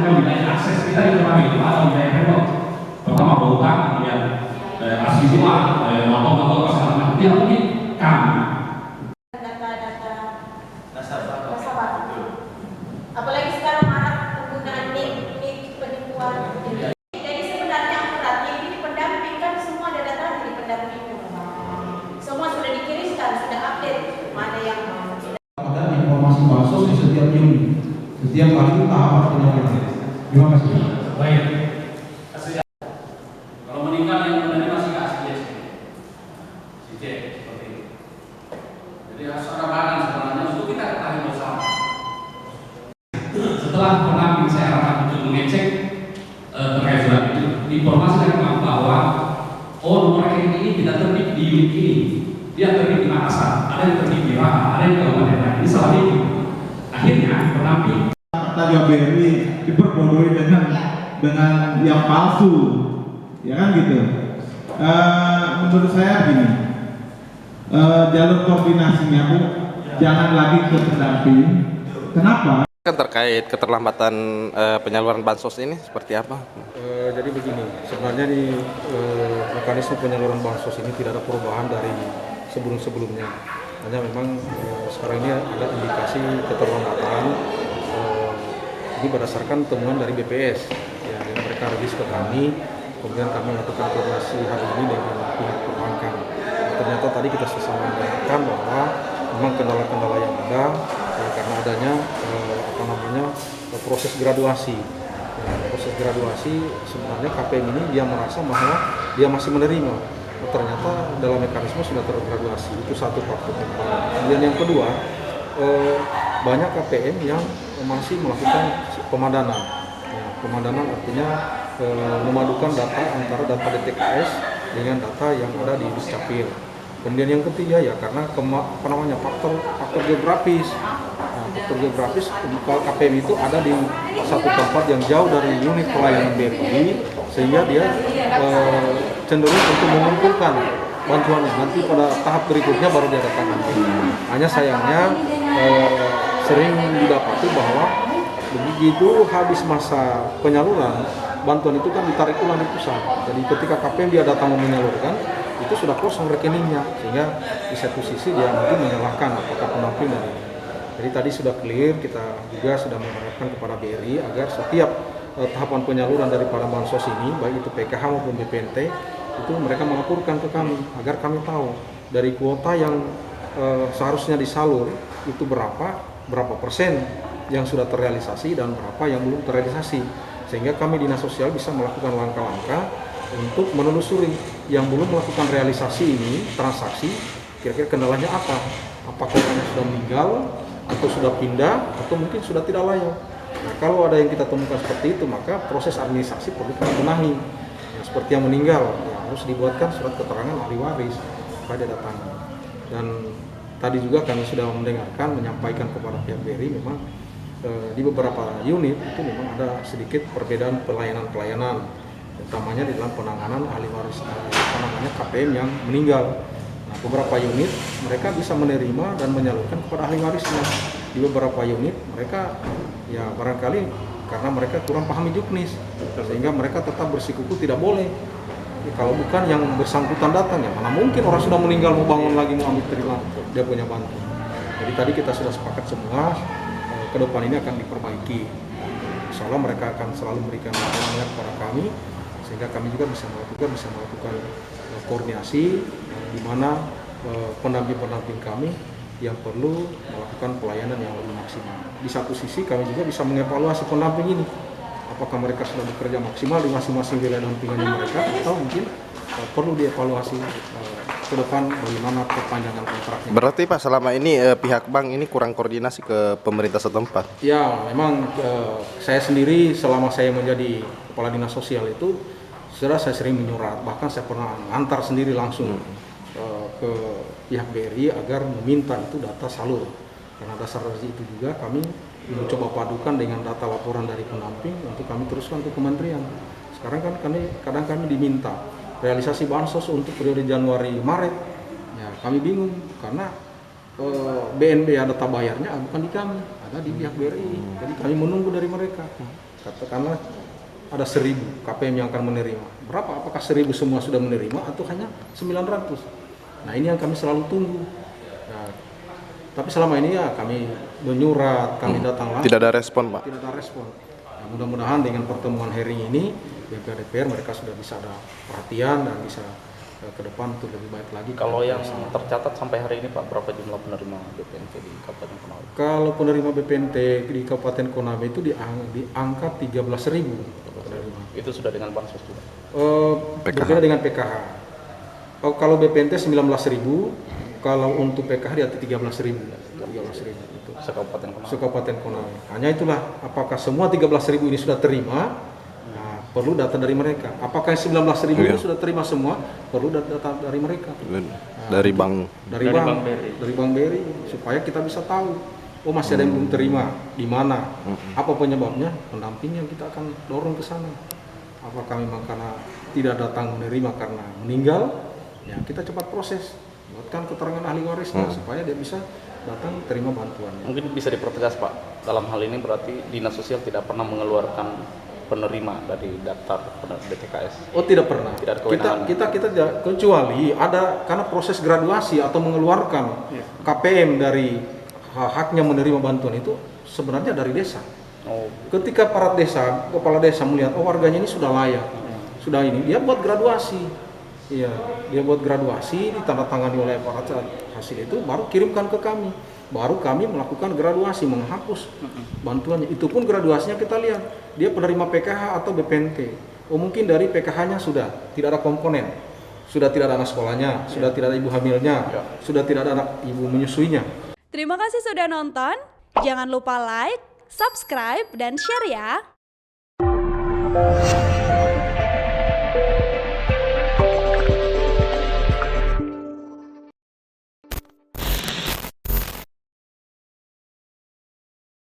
dengan wilayah akses kita di Koramil itu ada wilayah remote. Pertama Bautan, kemudian Asisima, motor-motor segala macam. Dia mungkin kami. Data-data nasabah. Apalagi sekarang marak penggunaan nik penipuan. Jadi sebenarnya akuratnya ini pendamping kan semua ada data di pendamping. Semua sudah dikirimkan, sudah update mana yang mau. Ada informasi bansos di setiap unit, setiap kali tahapan penyaluran. Terima kasih. Baik. Kalau meninggal yang menerima sih nggak si C seperti itu. Jadi harus ada badan sebenarnya untuk kita ketahui bersama. Setelah pendamping saya arahkan untuk mengecek terkait surat itu, informasi dari Bank bahwa nomor rekening ini tidak terbit di unit ini, dia terbit di Makassar, ada yang terbit di Raha, ada yang di Kabupaten lain. Ini salah itu. Akhirnya pendamping Tenaga BRI diperbodohi dengan yang palsu, ya kan gitu. Menurut saya gini, jalur koordinasinya Bu jangan lagi ke pendamping. Kenapa? Kan terkait keterlambatan penyaluran bansos ini seperti apa? Jadi begini, sebenarnya di mekanisme penyaluran bansos ini tidak ada perubahan dari sebelum-sebelumnya. Hanya memang sekarang ini ada indikasi keterlambatan ini berdasarkan temuan dari BPS ya, yang mereka rilis ke kami, kemudian kami melakukan koordinasi hal ini dengan pihak perbankan. Ternyata tadi kita sama mengatakan bahwa memang kendala-kendala yang ada karena adanya proses graduasi. Proses graduasi sebenarnya KPM ini dia merasa bahwa dia masih menerima. Ternyata dalam mekanisme sudah tergraduasi. Itu satu faktor. Kemudian yang kedua, banyak KPM yang masih melakukan pemadanan. Ya, pemadanan artinya memadukan data antara data DTKS dengan data yang ada di Dukcapil. Kemudian yang ketiga ya karena faktor geografis. Faktor geografis KPM itu ada di satu tempat yang jauh dari unit pelayanan BRI sehingga dia cenderung untuk mengumpulkan bantuan nanti pada tahap berikutnya baru dia datangkan. Hanya sayangnya sering didapati bahwa begitu habis masa penyaluran bantuan itu kan ditarik ulang di pusat. Jadi ketika KPM dia datang menyalurkan itu sudah kosong rekeningnya sehingga di satu sisi dia mungkin menyalahkan apakah pendamping dari ini. Jadi tadi sudah clear, kita juga sudah mengharapkan kepada BRI agar setiap tahapan penyaluran dari para bansos ini, baik itu PKH maupun BPNT, itu mereka melaporkan ke kami agar kami tahu dari kuota yang seharusnya disalur itu berapa persen yang sudah terrealisasi dan berapa yang belum terrealisasi, sehingga kami Dinas Sosial bisa melakukan langkah-langkah untuk menelusuri yang belum melakukan realisasi ini transaksi, kira-kira kendalanya apa? Apakah orangnya sudah meninggal atau sudah pindah atau mungkin sudah tidak layak. Nah, kalau ada yang kita temukan seperti itu, maka proses administrasi perlu kita benahi. Ya, seperti yang meninggal, ya, harus dibuatkan surat keterangan ahli waris pada datangan. Dan tadi juga kami sudah menyampaikan kepada pihak BRI memang di beberapa unit itu memang ada sedikit perbedaan pelayanan, utamanya di dalam penanganan ahli waris, KPM yang meninggal. Nah, beberapa unit mereka bisa menerima dan menyalurkan kepada ahli warisnya. Di beberapa unit mereka ya barangkali karena mereka kurang pahami juknis sehingga mereka tetap bersikukuh tidak boleh. Ya, kalau bukan yang bersangkutan datang ya mana mungkin orang sudah meninggal mau bangun lagi mau ambil terima dia punya bantu. Jadi tadi kita sudah sepakat semua ke depan ini akan diperbaiki. Insya Allah mereka akan selalu memberikan laporan kepada kami sehingga kami juga bisa melakukan koordinasi di mana pendamping kami yang perlu melakukan pelayanan yang lebih maksimal. Di satu sisi kami juga bisa mengevaluasi pendamping ini, apakah mereka sudah bekerja maksimal di masing-masing wilayah dampingannya mereka atau mungkin perlu dievaluasi ke depan bagaimana perpanjangan kontraknya. Berarti Pak selama ini pihak bank ini kurang koordinasi ke pemerintah setempat? Ya, memang saya sendiri selama saya menjadi kepala dinas sosial itu sudah saya sering menyurat, bahkan saya pernah antar sendiri langsung ke pihak BRI agar meminta itu data salur. Karena dasar dari itu juga kami mencoba padukan dengan data laporan dari pendamping untuk kami teruskan ke kementerian. Sekarang kan kadang kami diminta realisasi bansos untuk periode Januari Maret. Ya, kami bingung karena BNB data bayarnya bukan di kami, ada di pihak BRI. Jadi kami menunggu dari mereka. katakanlah ada 1.000 KPM yang akan menerima. Berapa? Apakah 1.000 semua sudah menerima atau hanya 900? Nah ini yang kami selalu tunggu. Nah, tapi selama ini ya kami menyurat, kami datang langsung. Tidak ada respon, Pak. Tidak ada respon. Nah, mudah-mudahan dengan pertemuan hari ini DPR mereka sudah bisa ada perhatian dan bisa ke depan untuk lebih baik lagi. Kalau yang tercatat sampai hari ini Pak, berapa jumlah penerima BPNT di Kabupaten Konawe? Kalau penerima BPNT di Kabupaten Konawe itu di angka 13.000 penerima. Itu sudah dengan bansos juga? Berbeda dengan PKH. Kalau BPNT 19.000, kalau untuk PKH di atas 13.000 itu. Sekabupaten Konawe? Sekabupaten Konawe. Hanya itulah, apakah semua 13.000 ini sudah terima? Perlu data dari mereka. Apakah 19.000 itu sudah terima semua? Perlu data dari mereka. Dari bank. Dari Bank BRI, supaya kita bisa tahu. Oh masih ada yang belum terima, di mana? Apa penyebabnya? Pendamping yang kita akan dorong ke sana. Apakah memang karena tidak datang menerima karena meninggal? Ya kita cepat proses. Buatkan keterangan ahli warisnya supaya dia bisa datang terima bantuannya. Mungkin bisa dipertegas Pak. Dalam hal ini berarti Dinas Sosial tidak pernah mengeluarkan penerima dari daftar DTKS. Oh tidak pernah. Tidak ada kewenangan. Kita kecuali ada karena proses graduasi atau mengeluarkan KPM dari haknya menerima bantuan itu sebenarnya dari desa. Oh. Ketika kepala desa melihat oh warganya ini sudah layak, sudah ini dia buat graduasi. Iya, dia buat graduasi ditandatangani oleh aparat hasil itu baru kirimkan ke kami. Baru kami melakukan graduasi, menghapus bantuannya. Itu pun graduasinya kita lihat, dia penerima PKH atau BPNT. Oh mungkin dari PKH-nya sudah tidak ada komponen, sudah tidak ada anak sekolahnya, sudah tidak ada ibu hamilnya, sudah tidak ada anak ibu menyusuinya. Terima kasih sudah nonton, jangan lupa like, subscribe, dan share ya.